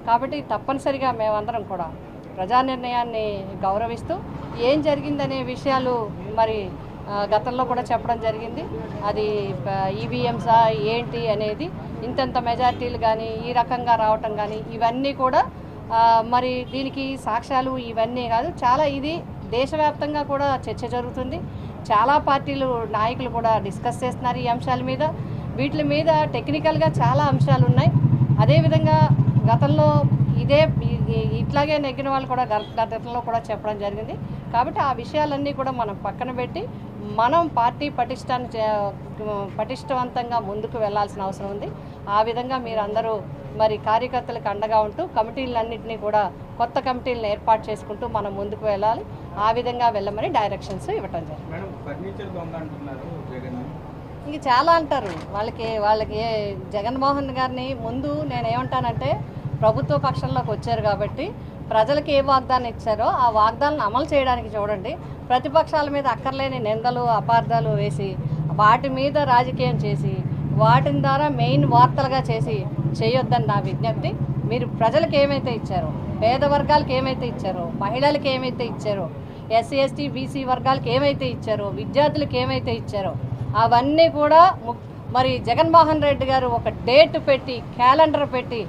కాబట్టి తప్పనిసరిగా మేమందరం కూడా ప్రజా నిర్ణయాన్ని గౌరవిస్తూ ఏం జరిగిందనే విషయాలు మరి గతంలో కూడా చెప్పడం జరిగింది. అది ఈవీఎంసా ఏంటి అనేది, ఇంతంత మెజార్టీలు కానీ ఈ రకంగా రావటం కానీ ఇవన్నీ కూడా మరి దీనికి సాక్ష్యాలు ఇవన్నీ కాదు, చాలా ఇది దేశవ్యాప్తంగా కూడా చర్చ జరుగుతుంది. చాలా పార్టీలు నాయకులు కూడా డిస్కస్ చేస్తున్నారు ఈ అంశాల మీద. వీటి మీద టెక్నికల్గా చాలా అంశాలు ఉన్నాయి. అదేవిధంగా గతంలో ఇట్లాగే నెగ్గిన వాళ్ళు కూడా గతంలో కూడా చెప్పడం జరిగింది. కాబట్టి ఆ విషయాలన్నీ కూడా మనం పక్కన పెట్టి మనం పార్టీ పటిష్టవంతంగా ముందుకు వెళ్లాల్సిన అవసరం ఉంది. ఆ విధంగా మీరందరూ మరి కార్యకర్తలకు అండగా ఉంటూ కమిటీలన్నింటినీ కూడా కొత్త కమిటీలను ఏర్పాటు చేసుకుంటూ మనం ముందుకు వెళ్ళాలి. ఆ విధంగా వెళ్ళమని డైరెక్షన్స్ ఇవ్వటం జరిగింది. ఇంక చాలా అంటారు. వాళ్ళకి జగన్మోహన్ గారిని ముందు నేనేమంటానంటే, ప్రభుత్వ పక్షంలోకి వచ్చారు కాబట్టి ప్రజలకు ఏ వాగ్దానం ఇచ్చారో ఆ వాగ్దానాన్ని అమలు చేయడానికి చూడండి. ప్రతిపక్షాల మీద అక్కర్లేని నిందలు అపార్థాలు వేసి వాటి మీద రాజకీయం చేసి వాటి ద్వారా మెయిన్ వార్తలుగా చేసి చేయొద్దని నా విజ్ఞప్తి. మీరు ప్రజలకు ఏమైతే ఇచ్చారో, పేద వర్గాలకు ఏమైతే ఇచ్చారో, మహిళలకు ఏమైతే ఇచ్చారో, ఎస్సీ ఎస్టీ బీసీ వర్గాలకు ఏమైతే ఇచ్చారో, విద్యార్థులకు ఏమైతే ఇచ్చారో అవన్నీ కూడా మరి జగన్మోహన్ రెడ్డి గారు ఒక డేట్ పెట్టి క్యాలెండర్ పెట్టి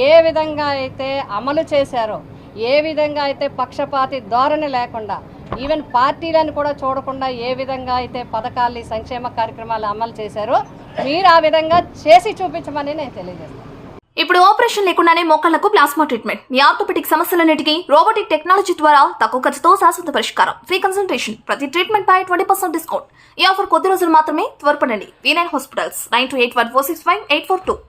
ఏ విధంగా అయితే అమలు చేశారో, ఏ విధంగా అయితే పక్షపాతి ధోరణి లేకుండా ఈవెన్ పార్టీలను కూడా చూడకుండా ఏ విధంగా అయితే పథకాలు సంక్షేమ కార్యక్రమాలు అమలు చేశారో మీరు ఆ విధంగా చేసి చూపించమని నేను తెలియజేస్తాను. ఇప్పుడు ఆపరేషన్ లేకుండానే మోకాళ్లకు ప్లాస్మా ట్రీట్మెంట్, మీ ఆర్థోపెడిక్ సమస్యలన్నిటికీ రోబోటిక్ టెక్నాలజీ ద్వారా తక్కువ ఖర్చుతో శాశ్వత పరిష్కారం, ఫ్రీ కన్సల్టేషన్, ప్రతి ట్రీట్మెంట్ పై 20% డిస్కౌంట్. ఈ ఆఫర్ కొద్ది రోజులు మాత్రమే. త్వరపడండి. V9 hospitals 9281465842.